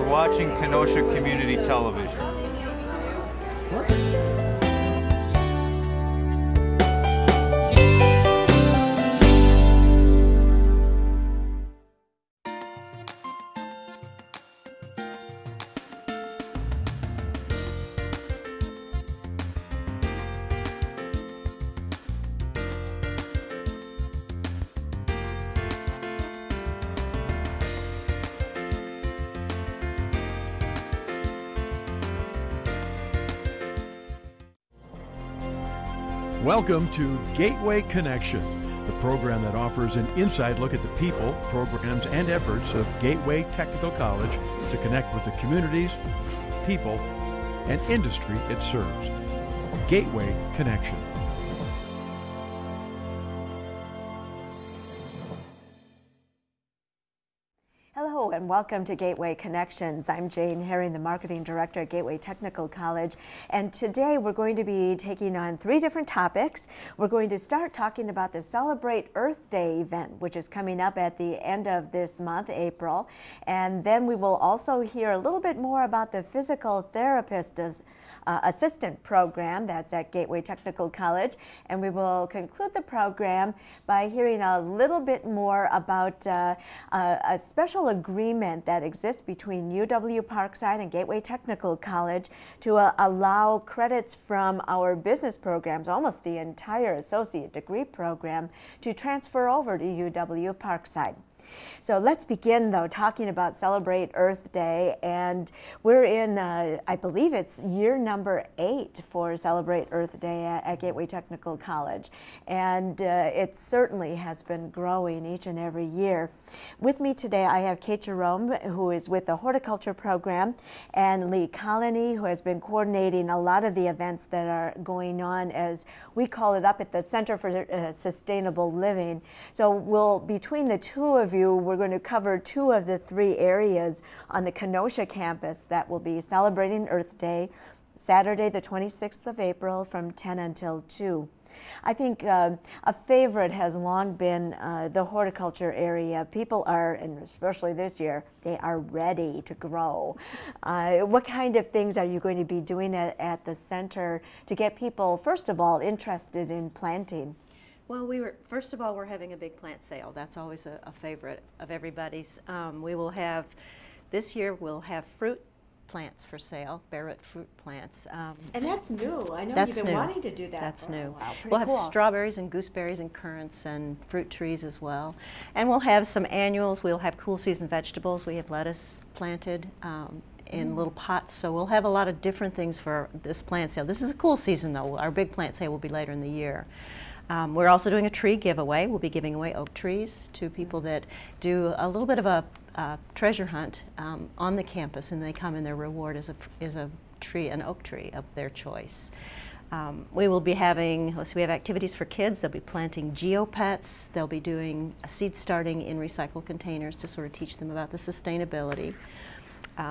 You're watching Kenosha Community Television. Welcome to Gateway Connection, the program that offers an inside look at the people, programs, and efforts of Gateway Technical College to connect with the communities, people, and industry it serves. Gateway Connection. Hello and welcome to Gateway Connections. I'm Jayne Herring, the Marketing Director at Gateway Technical College, and today we're going to be taking on 3 different topics. We're going to start talking about the Celebrate Earth Day event, which is coming up at the end of this month, April, and then we will also hear a little bit more about the Physical Therapist Assistant Program that's at Gateway Technical College, and we will conclude the program by hearing a little bit more about a special agreement that exists between UW Parkside and Gateway Technical College to allow credits from our business programs, almost the entire associate degree program, to transfer over to UW Parkside. So let's begin, though, talking about Celebrate Earth Day, and we're in, I believe it's year number 8 for Celebrate Earth Day at Gateway Technical College, and it certainly has been growing each and every year. With me today, I have Kate Jerome, who is with the Horticulture Program, and Lee Colony, who has been coordinating a lot of the events that are going on, as we call it, up at the Center for Sustainable Living. So between the two of you, we're going to cover 2 of the 3 areas on the Kenosha campus that will be celebrating Earth Day, Saturday the 26th of April from 10 until 2. I think a favorite has long been the horticulture area. People are, and especially this year, they are ready to grow. What kind of things are you going to be doing at the center to get people, first of all, interested in planting? Well, first of all, we're having a big plant sale. That's always a favorite of everybody's. We will have, this year, we'll have fruit plants for sale, bare-root fruit plants. And that's new. I know that's you've been new. wanting to do that. That's new. Wow, we'll have cool. strawberries and gooseberries and currants and fruit trees as well. And we'll have some annuals. We'll have cool season vegetables. We have lettuce planted in little pots, so we'll have a lot of different things for this plant sale. This is a cool season, though. Our big plant sale will be later in the year. We're also doing a tree giveaway. We'll be giving away oak trees to people that do a little bit of a treasure hunt on the campus, and they come and their reward is a tree, an oak tree of their choice. We will be having, we have activities for kids. They'll be planting geopets. They'll be doing seed starting in recycled containers to sort of teach them about the sustainability.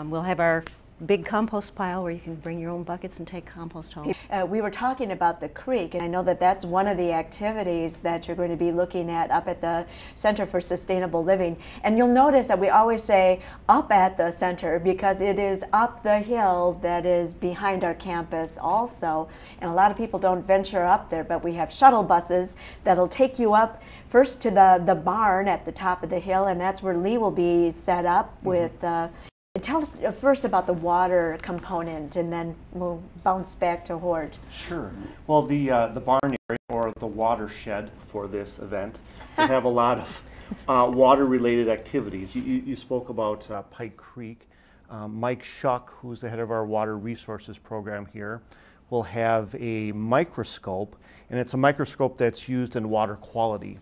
We'll have our big compost pile where you can bring your own buckets and take compost home. We were talking about the creek, and I know that that's one of the activities that you're going to be looking at up at the Center for Sustainable Living. And you'll notice that we always say up at the center because it is up the hill that is behind our campus also. And a lot of people don't venture up there, but we have shuttle buses that'll take you up first to the barn at the top of the hill, and that's where Lee will be set up with tell us first about the water component, and then we'll bounce back to Hort. Sure. Well, the barn area, or the watershed for this event, will have a lot of water-related activities. You spoke about Pike Creek. Mike Shuck, who's the head of our Water Resources program here, will have a microscope, and it's a microscope that's used in water quality.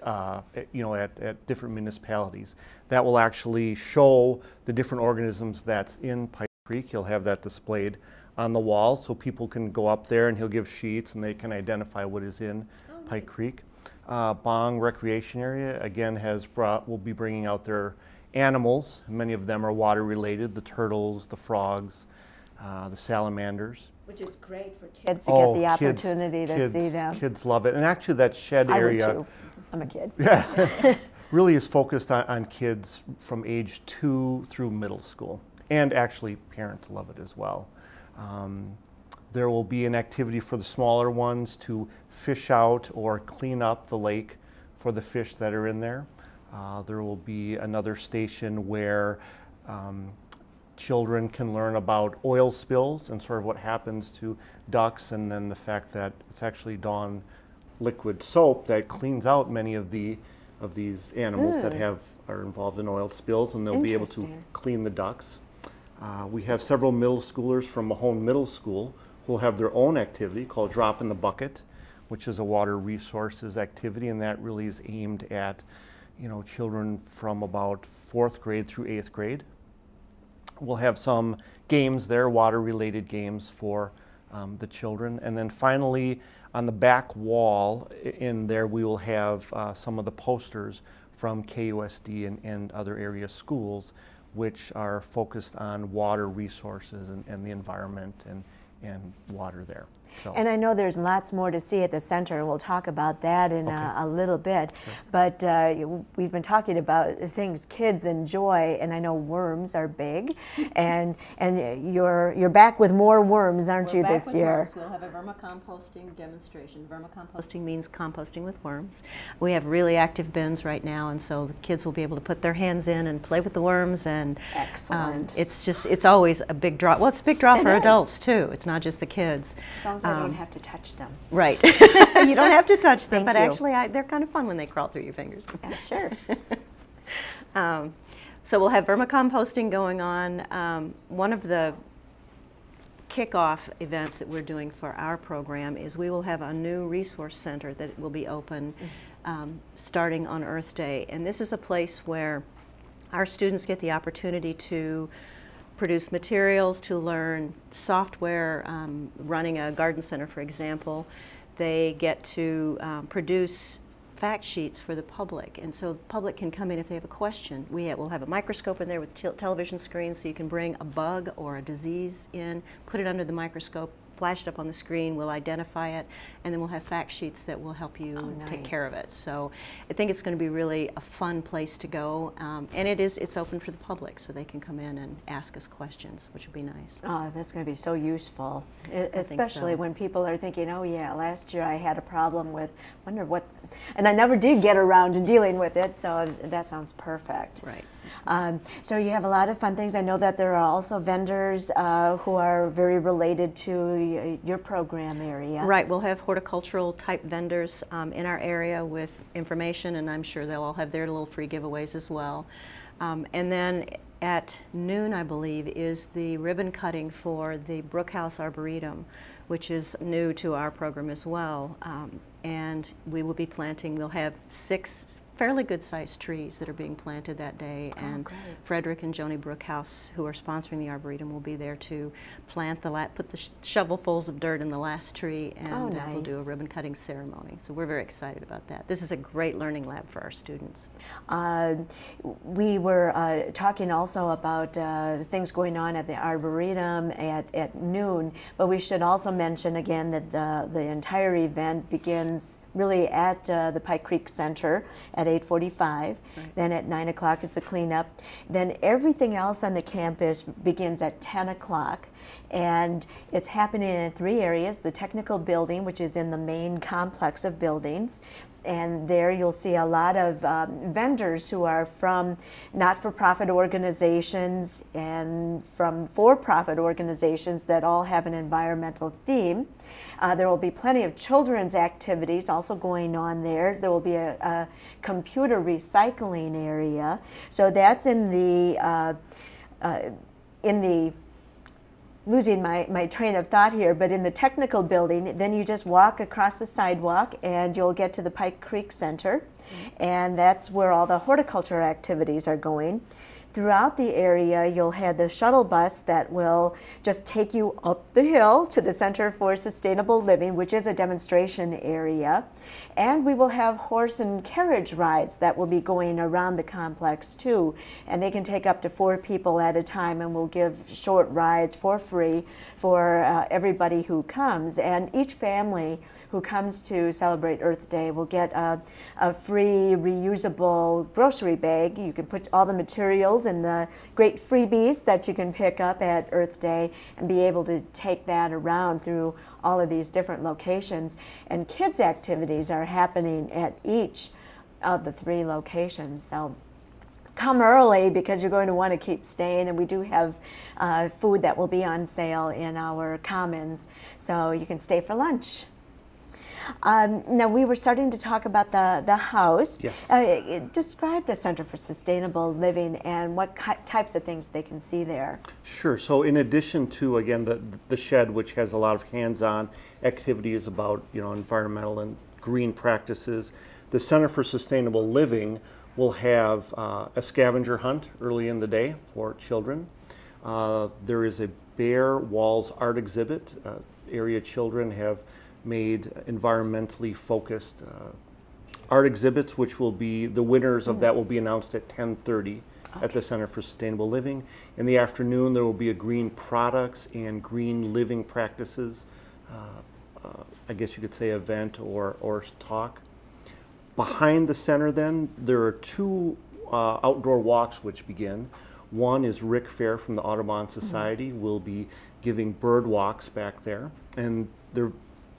At different municipalities. That will actually show the different organisms that's in Pike Creek. He'll have that displayed on the wall so people can go up there, and he'll give sheets and they can identify what is in Pike Creek. Bong Recreation Area, again, will be bringing out their animals. Many of them are water related, the turtles, the frogs, the salamanders. Which is great for kids to get the opportunity to see them. Kids love it. And actually that shed area. I would too. I'm a kid. Yeah, really is focused on kids from age 2 through middle school. and actually parents love it as well. There will be an activity for the smaller ones to fish out or clean up the lake for the fish that are in there. There will be another station where children can learn about oil spills and sort of what happens to ducks, and then the fact that it's actually Dawn liquid soap that cleans out many of these animals that are involved in oil spills, and they'll be able to clean the ducks. We have several middle schoolers from Mahone Middle School who will have their own activity called Drop in the Bucket, which is a water resources activity, and that really is aimed at children from about 4th grade through 8th grade. We'll have some games there, water-related games for the children. And then finally, on the back wall in there, we will have some of the posters from KUSD and other area schools, which are focused on water resources and the environment and water there. So. And I know there's lots more to see at the center, and we'll talk about that in a little bit. Sure. But we've been talking about things kids enjoy, and I know worms are big. and you're back with more worms, aren't you, this year? Worms. We'll have a vermicomposting demonstration. Vermicomposting means composting with worms. We have really active bins right now, and so the kids will be able to put their hands in and play with the worms. And excellent. It's always a big draw. Well, it's a big draw for adults too. It's not just the kids. Sounds like I don't have to touch them. Right. You don't have to touch them, but actually they're kind of fun when they crawl through your fingers. Yeah, sure. So we'll have vermicomposting going on. One of the kickoff events that we're doing for our program is we will have a new resource center that will be open starting on Earth Day. And this is a place where our students get the opportunity to produce materials, to learn software, running a garden center, for example. They get to produce fact sheets for the public, and so the public can come in if they have a question. We'll have a microscope in there with television screens, so you can bring a bug or a disease in, put it under the microscope, flash it up on the screen, we'll identify it, and then we'll have fact sheets that will help you take care of it. So I think it's going to be really a fun place to go, and it's open for the public, so they can come in and ask us questions, which would be nice. Oh, that's going to be so useful, especially when people are thinking, oh yeah, last year I had a problem with, wonder what, and I never did get around to dealing with it, so that sounds perfect. Right. So you have a lot of fun things. I know that there are also vendors who are very related to your program area. Right, we'll have horticultural type vendors in our area with information, and I'm sure they'll all have their little free giveaways as well. And then at noon, I believe, is the ribbon cutting for the Brookhouse Arboretum, which is new to our program as well. And we will be planting, we'll have 6 fairly good-sized trees that are being planted that day, and Frederick and Joni Brookhouse, who are sponsoring the Arboretum, will be there to plant put the shovelfuls of dirt in the last tree, and we'll do a ribbon-cutting ceremony. So we're very excited about that. This is a great learning lab for our students. We were talking also about things going on at the Arboretum at noon, but we should also mention again that the entire event begins really at the Pike Creek Center at 8:45. Right. Then at 9 o'clock is the cleanup. Then everything else on the campus begins at 10 o'clock. And it's happening in 3 areas: the technical building, which is in the main complex of buildings. And there you'll see a lot of vendors who are from not-for-profit organizations and from for-profit organizations that all have an environmental theme. There will be plenty of children's activities also going on there. There will be a computer recycling area. So that's in the losing my train of thought here, but in the technical building, then you just walk across the sidewalk and you'll get to the Pike Creek Center, and that's where all the horticulture activities are going. Throughout the area, you'll have the shuttle bus that will just take you up the hill to the Center for Sustainable Living, which is a demonstration area. And we will have horse and carriage rides that will be going around the complex too. And they can take up to 4 people at a time, and we'll give short rides for free for everybody who comes. And each family who comes to celebrate Earth Day will get a free reusable grocery bag. You can put all the materials and the great freebies that you can pick up at Earth Day and be able to take that around through all of these different locations. And kids' activities are happening at each of the 3 locations. So come early because you're going to want to keep staying, and we do have food that will be on sale in our commons, so you can stay for lunch. Now we were starting to talk about the house. Yes. Describe the Center for Sustainable Living and what types of things they can see there. Sure. So in addition to, again, the shed, which has a lot of hands-on activities about, environmental and green practices, the Center for Sustainable Living will have a scavenger hunt early in the day for children. There is a Bare Walls art exhibit. Area children have made environmentally focused art exhibits, which will be, the winners of that will be announced at 10:30 at the Center for Sustainable Living. In the afternoon, there will be a green products and green living practices, I guess you could say, event or talk. Behind the center then, there are 2 outdoor walks which begin. One is Rick Fair from the Audubon Society will be giving bird walks back there. And the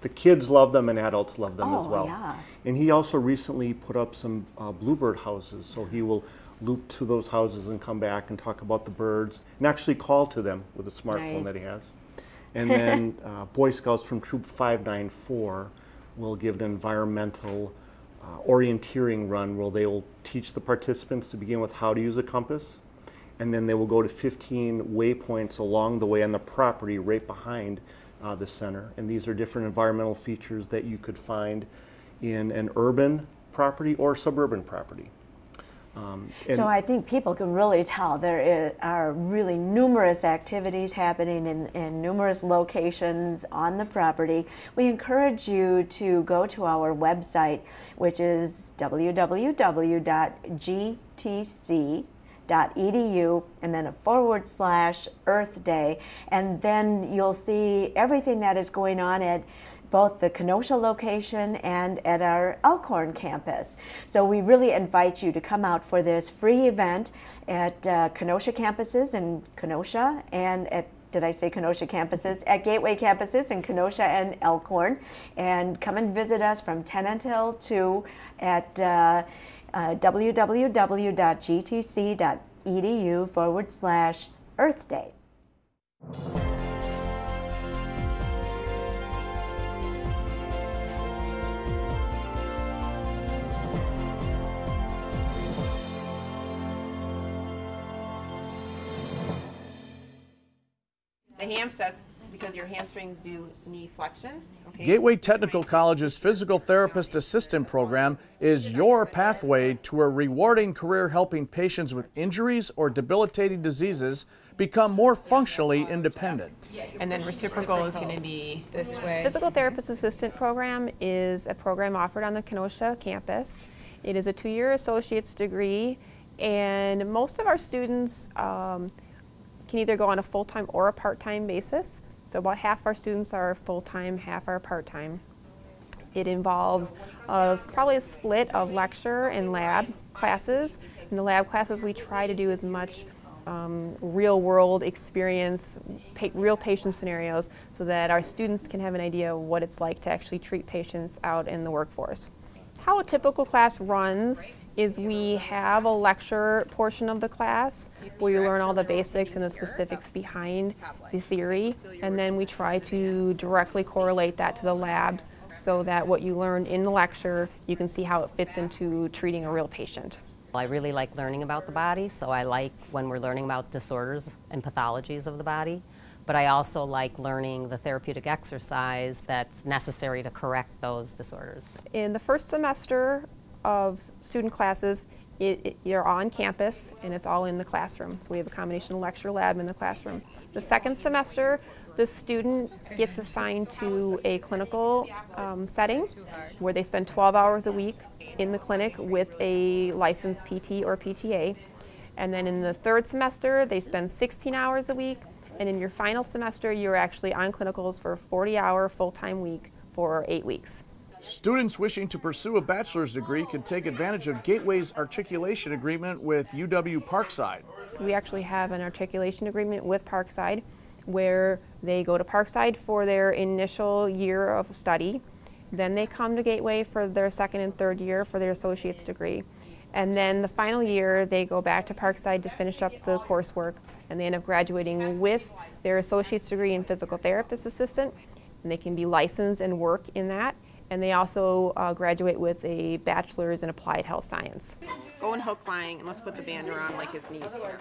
kids love them and adults love them as well. Yeah. And he also recently put up some bluebird houses, so he will loop to those houses and come back and talk about the birds and actually call to them with a smartphone that he has. And then Boy Scouts from Troop 594 will give an environmental orienteering run where they will teach the participants to begin with how to use a compass, and then they will go to 15 waypoints along the way on the property right behind the center. And these are different environmental features that you could find in an urban property or suburban property. So I think people can really tell there are really numerous activities happening in numerous locations on the property. We encourage you to go to our website, which is www.gtc.edu and then a /Earth Day, and then you'll see everything that is going on at both the Kenosha location and at our Elkhorn campus. So we really invite you to come out for this free event at Kenosha campuses in Kenosha and at, did I say Kenosha campuses? At Gateway campuses in Kenosha and Elkhorn, and come and visit us from 10 until 2 at www.gtc.edu /Earth Day. The hamstrings, because your hamstrings do knee flexion. Okay. Gateway Technical College's Physical Therapist Assistant Program is your pathway to a rewarding career helping patients with injuries or debilitating diseases become more functionally independent. And then reciprocal is going to be this way. Physical Therapist Assistant Program is a program offered on the Kenosha campus. It is a 2-year associate's degree, and most of our students can either go on a full-time or a part-time basis. So about half our students are full-time, half are part-time. It involves probably a split of lecture and lab classes. In the lab classes, we try to do as much real-world experience, real patient scenarios, so that our students can have an idea of what it's like to actually treat patients out in the workforce. How a typical class runs is we have a lecture portion of the class where you learn all the basics and the specifics behind the theory, and then we try to directly correlate that to the labs so that what you learned in the lecture, you can see how it fits into treating a real patient. I really like learning about the body, so I like when we're learning about disorders and pathologies of the body, but I also like learning the therapeutic exercise that's necessary to correct those disorders. In the first semester of student classes, you're on campus and it's all in the classroom. So we have a combination of lecture lab in the classroom. The second semester, the student gets assigned to a clinical setting where they spend 12 hours a week in the clinic with a licensed PT or PTA. And then in the third semester, they spend 16 hours a week. And in your final semester, you're actually on clinicals for a 40-hour full-time week for 8 weeks. Students wishing to pursue a bachelor's degree can take advantage of Gateway's articulation agreement with UW Parkside. So we actually have an articulation agreement with Parkside where they go to Parkside for their initial year of study. Then they come to Gateway for their second and third year for their associate's degree. And then the final year, they go back to Parkside to finish up the coursework, and they end up graduating with their associate's degree in physical therapist assistant, and they can be licensed and work in that. And they also graduate with a bachelor's in applied health science. Go and hook line, and let's put the band around like his knees here.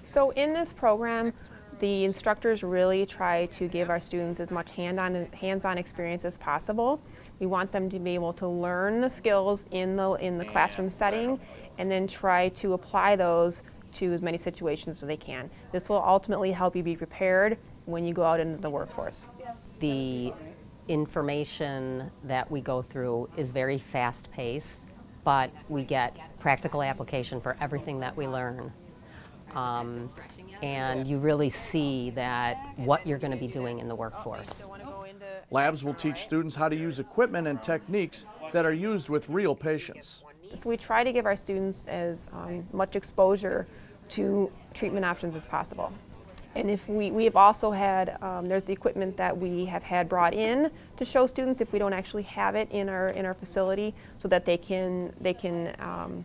So in this program, the instructors really try to give our students as much hands-on experience as possible. We want them to be able to learn the skills in the classroom setting and then try to apply those to as many situations as they can. This will ultimately help you be prepared when you go out into the workforce. The information that we go through is very fast-paced, but we get practical application for everything that we learn. And you really see that what you're going to be doing in the workforce. Labs will teach students how to use equipment and techniques that are used with real patients. So we try to give our students as much exposure to treatment options as possible. And if we have also had, there's the equipment that we have had brought in to show students if we don't actually have it in our facility, so that they can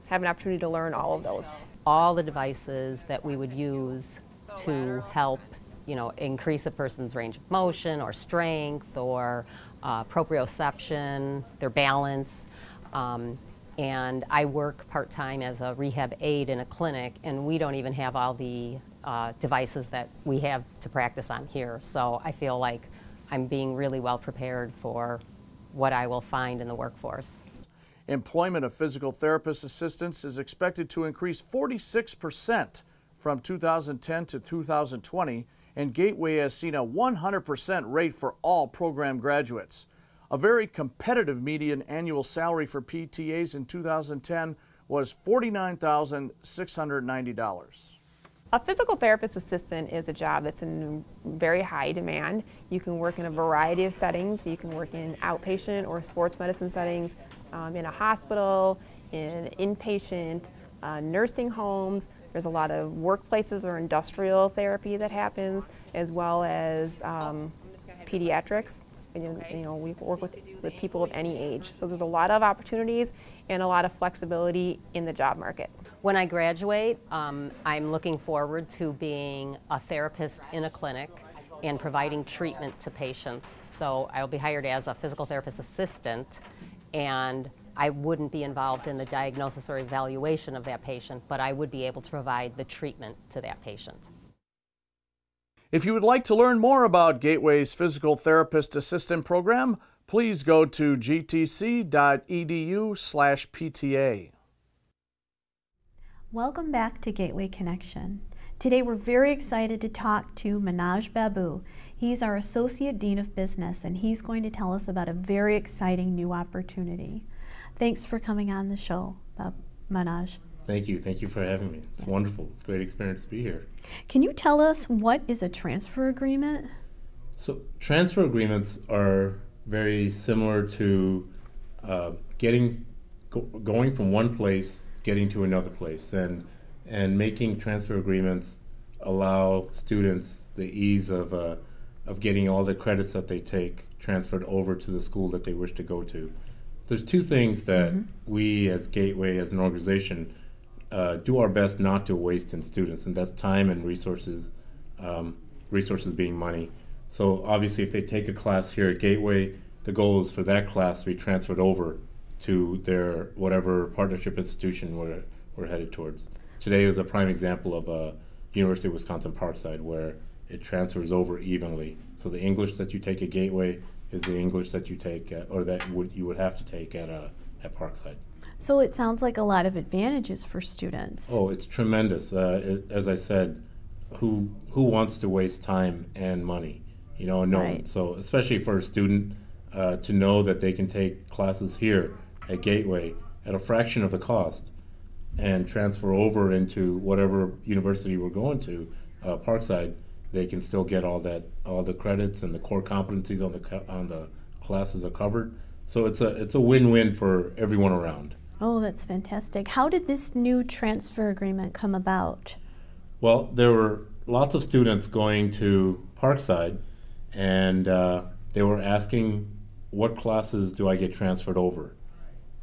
have an opportunity to learn all of those. All the devices that we would use to help, increase a person's range of motion or strength or proprioception, their balance. And I work part-time as a rehab aide in a clinic, and we don't even have all the devices that we have to practice on here. So I feel like I'm being really well prepared for what I will find in the workforce. Employment of physical therapist assistants is expected to increase 46% from 2010 to 2020, and Gateway has seen a 100% rate for all program graduates. A very competitive median annual salary for PTAs in 2010 was $49,690. A physical therapist assistant is a job that's in very high demand. You can work in a variety of settings. You can work in outpatient or sports medicine settings, in a hospital, in inpatient, nursing homes. There's a lot of workplaces or industrial therapy that happens, as well as pediatrics. And, we work with people of any age. So there's a lot of opportunities and a lot of flexibility in the job market. When I graduate, I'm looking forward to being a therapist in a clinic and providing treatment to patients. So I'll be hired as a physical therapist assistant, and I wouldn't be involved in the diagnosis or evaluation of that patient, but I would be able to provide the treatment to that patient. If you would like to learn more about Gateway's Physical Therapist Assistant Program, please go to gtc.edu/PTA. Welcome back to Gateway Connection. Today we're very excited to talk to Manoj Babu. He's our Associate Dean of Business, and he's going to tell us about a very exciting new opportunity. Thanks for coming on the show, Manoj. Thank you. Thank you for having me. It's wonderful. It's a great experience to be here. Can you tell us what is a transfer agreement? So transfer agreements are very similar to going from one place, getting to another place, and making transfer agreements allow students the ease of getting all the credits that they take transferred over to the school that they wish to go to. There's two things that we as Gateway, as an organization, do our best not to waste in students, and that's time and resources, resources being money. So obviously if they take a class here at Gateway, the goal is for that class to be transferred over to their whatever partnership institution we're headed towards. Today was a prime example of University of Wisconsin Parkside, where it transfers over evenly. So the English that you take at Gateway is the English that you take, you would have to take at Parkside. So it sounds like a lot of advantages for students. Oh, it's tremendous. As I said, who wants to waste time and money? No one. So especially for a student to know that they can take classes here at Gateway at a fraction of the cost and transfer over into whatever university we're going to, Parkside, they can still get all the credits, and the core competencies on the classes are covered. So it's a win-win for everyone around. Oh, that's fantastic. How did this new transfer agreement come about? Well, there were lots of students going to Parkside, and they were asking, what classes do I get transferred over?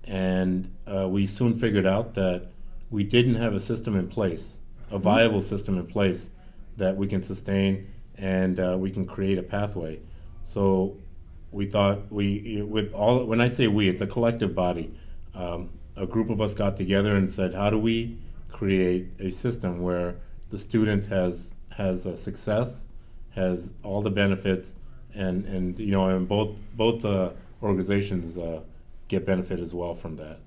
And we soon figured out that we didn't have a system in place, a viable system in place that we can sustain, and we can create a pathway. So we thought when I say we, it's a collective body. A group of us got together and said, how do we create a system where the student has a success, has all the benefits, and both organizations get benefit as well from that.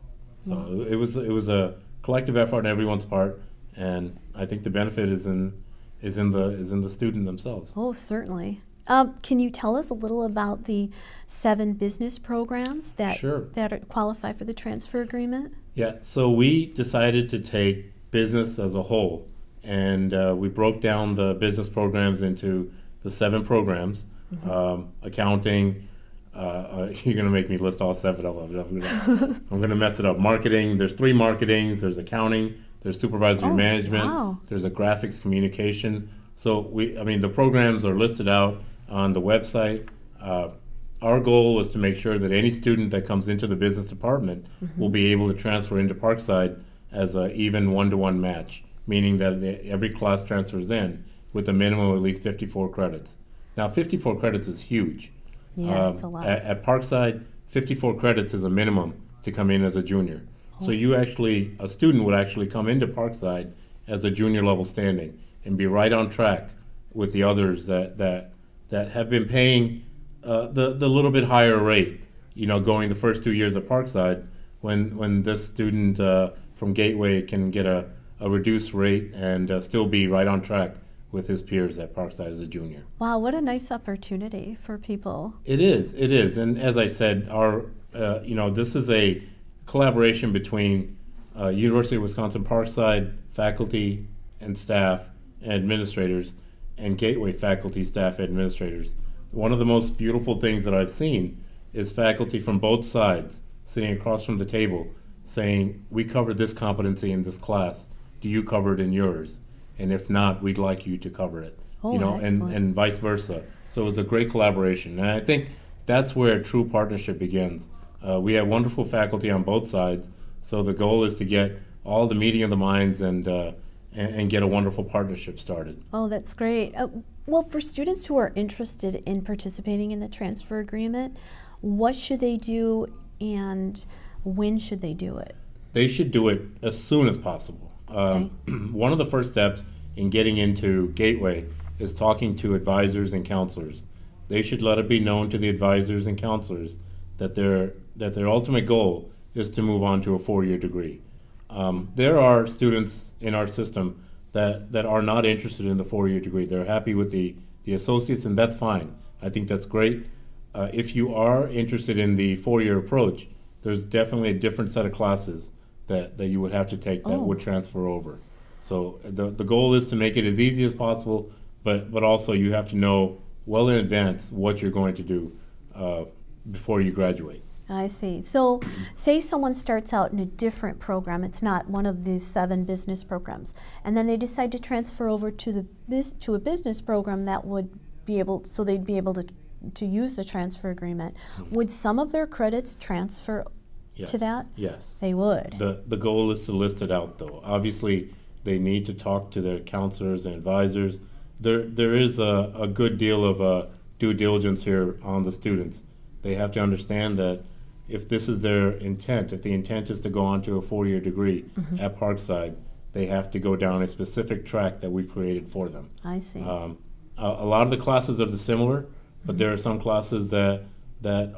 So it was a collective effort on everyone's part, and I think the benefit is in the student themselves. Oh, certainly. Can you tell us a little about the 7 business programs that qualify for the transfer agreement? Yeah, so we decided to take business as a whole, and we broke down the business programs into the 7 programs. Accounting, you're going to make me list all 7 of them. I'm going to mess it up. Marketing, there's 3 marketings, there's accounting, there's supervisory management, there's a graphics communication. So the programs are listed out on the website. Our goal was to make sure that any student that comes into the business department will be able to transfer into Parkside as an even 1-to-1 match, meaning that every class transfers in with a minimum of at least 54 credits. Now, 54 credits is huge. Yeah, it's a lot. At Parkside, 54 credits is a minimum to come in as a junior. So a student would actually come into Parkside as a junior level standing and be right on track with the others that have been paying the little bit higher rate, going the first 2 years at Parkside, when this student from Gateway can get a reduced rate and still be right on track with his peers at Parkside as a junior. Wow, what a nice opportunity for people. It is, and as I said, this is a collaboration between University of Wisconsin Parkside faculty and staff and administrators and Gateway faculty, staff, and administrators. One of the most beautiful things that I've seen is faculty from both sides sitting across from the table saying, we covered this competency in this class, do you cover it in yours? And if not, we'd like you to cover it. And vice versa. So it was a great collaboration. And I think that's where true partnership begins. We have wonderful faculty on both sides, so the goal is to get all the meeting of the minds and get a wonderful partnership started. Oh, that's great. Well, for students who are interested in participating in the transfer agreement, what should they do and when should they do it? They should do it as soon as possible. One of the first steps in getting into Gateway is talking to advisors and counselors. They should let it be known to the advisors and counselors that their ultimate goal is to move on to a 4-year degree. There are students in our system that are not interested in the 4-year degree. They're happy with the associates, and that's fine. I think that's great. If you are interested in the 4-year approach, there's definitely a different set of classes that you would have to take that would transfer over. So the goal is to make it as easy as possible, but also you have to know well in advance what you're going to do before you graduate. I see. So say someone starts out in a different program, it's not one of these 7 business programs, and then they decide to transfer over to a business program that would be able, so they'd be able to use the transfer agreement. Would some of their credits transfer to that? Yes. They would. The goal is to list it out, though. Obviously, they need to talk to their counselors and advisors. There is a good deal of due diligence here on the students. They have to understand that if this is their intent, if the intent is to go on to a 4-year degree at Parkside, they have to go down a specific track that we've created for them. I see. A lot of the classes are similar, but there are some classes that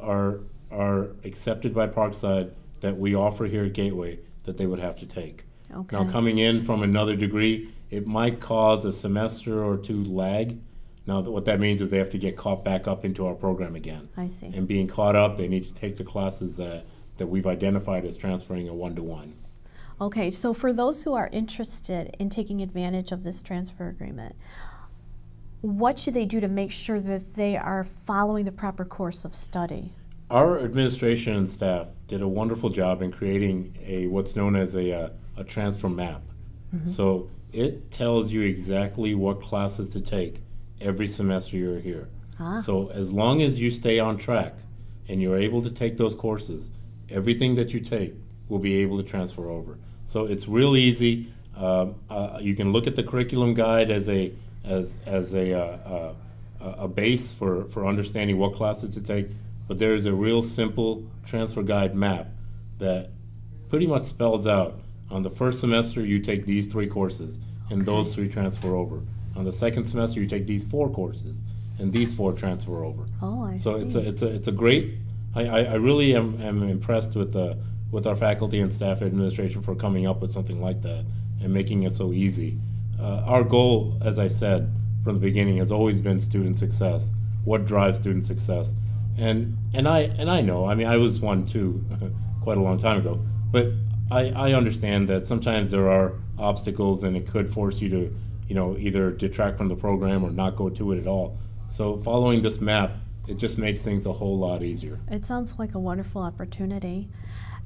are accepted by Parkside that we offer here at Gateway that they would have to take. Okay. Now, coming in from another degree, it might cause a semester or 2 lag. Now, what that means is they have to get caught back up into our program again. I see. And being caught up, they need to take the classes that we've identified as transferring a 1-to-1. Okay, so for those who are interested in taking advantage of this transfer agreement, what should they do to make sure that they are following the proper course of study? Our administration and staff did a wonderful job in creating what's known as a transfer map. Mm-hmm. So it tells you exactly what classes to take every semester you're here. So as long as you stay on track and you're able to take those courses, everything that you take will be able to transfer over. So it's real easy. You can look at the curriculum guide as a base for understanding what classes to take, but there is a real simple transfer guide map that pretty much spells out on the first semester you take these 3 courses and those 3 transfer over. On the second semester you take these 4 courses and these 4 transfer over. Oh, I see. So it's a great. I really am impressed with our faculty and staff administration for coming up with something like that and making it so easy. Our goal, as I said from the beginning, has always been student success. What drives student success? And I know. I mean, I was one too, quite a long time ago. But I understand that sometimes there are obstacles, and it could force you to, either detract from the program or not go to it at all. So following this map, it just makes things a whole lot easier. It sounds like a wonderful opportunity.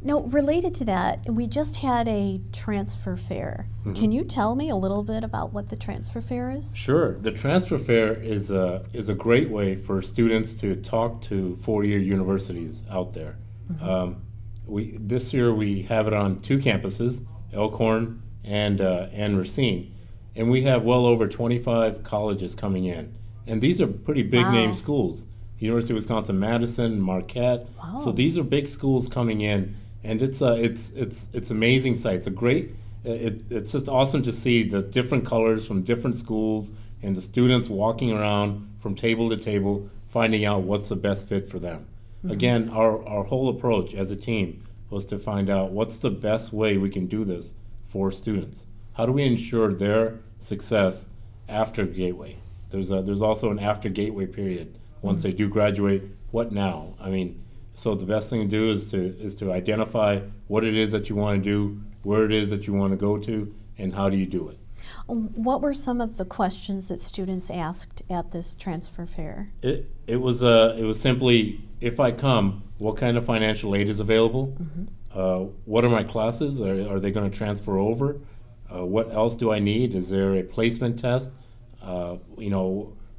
Now, related to that, we just had a transfer fair. Mm-hmm. Can you tell me a little bit about what the transfer fair is? Sure. The transfer fair is a great way for students to talk to 4-year universities out there. Mm-hmm. This year we have it on 2 campuses, Elkhorn and Racine, and we have well over 25 colleges coming in. And these are pretty big name schools. University of Wisconsin-Madison, Marquette. Wow. So these are big schools coming in, and it's amazing sight. It's a great. It's just awesome to see the different colors from different schools and the students walking around from table to table, finding out what's the best fit for them. Mm-hmm. Again, our whole approach as a team was to find out what's the best way we can do this for students. How do we ensure their success after Gateway? There's also an after Gateway period. Once they do graduate, what now? I mean, so the best thing to do is to identify what it is that you want to do, where it is that you want to go to, and how do you do it. What were some of the questions that students asked at this transfer fair? It was simply, if I come, what kind of financial aid is available? Mm-hmm. What are my classes? Are they going to transfer over? What else do I need? Is there a placement test?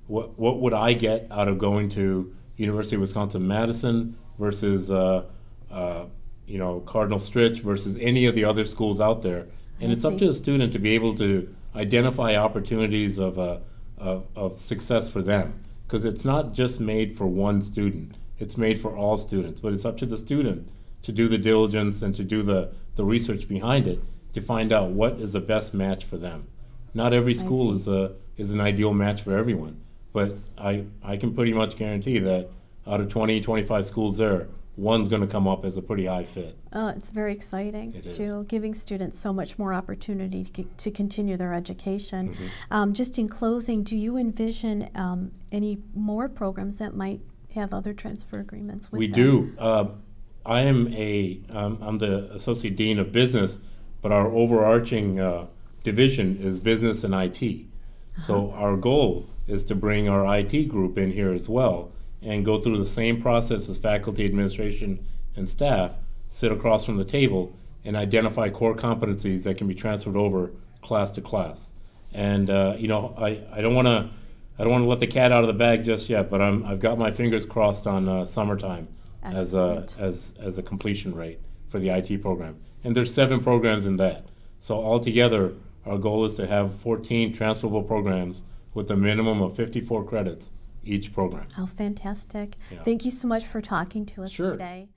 What would I get out of going to University of Wisconsin-Madison versus Cardinal Stritch versus any of the other schools out there? And it's up to the student to be able to identify opportunities of success for them, because it's not just made for one student. It's made for all students, but it's up to the student to do the diligence and to do the research behind it to find out what is the best match for them. Not every school is an ideal match for everyone. But I can pretty much guarantee that out of 20, 25 schools there, one's going to come up as a pretty high fit. Oh, it's very exciting, too, giving students so much more opportunity to continue their education. Mm-hmm. Just in closing, do you envision any more programs that might have other transfer agreements with them? We do. I'm the Associate Dean of Business, but our overarching division is Business and IT. So our goal is to bring our IT group in here as well and go through the same process as faculty, administration, and staff, sit across from the table and identify core competencies that can be transferred over class to class. And I don't want to let the cat out of the bag just yet, but I've got my fingers crossed on summertime as a completion rate for the IT program. And there's 7 programs in that. So altogether, our goal is to have 14 transferable programs with a minimum of 54 credits each program. Oh, fantastic. Yeah. Thank you so much for talking to us today.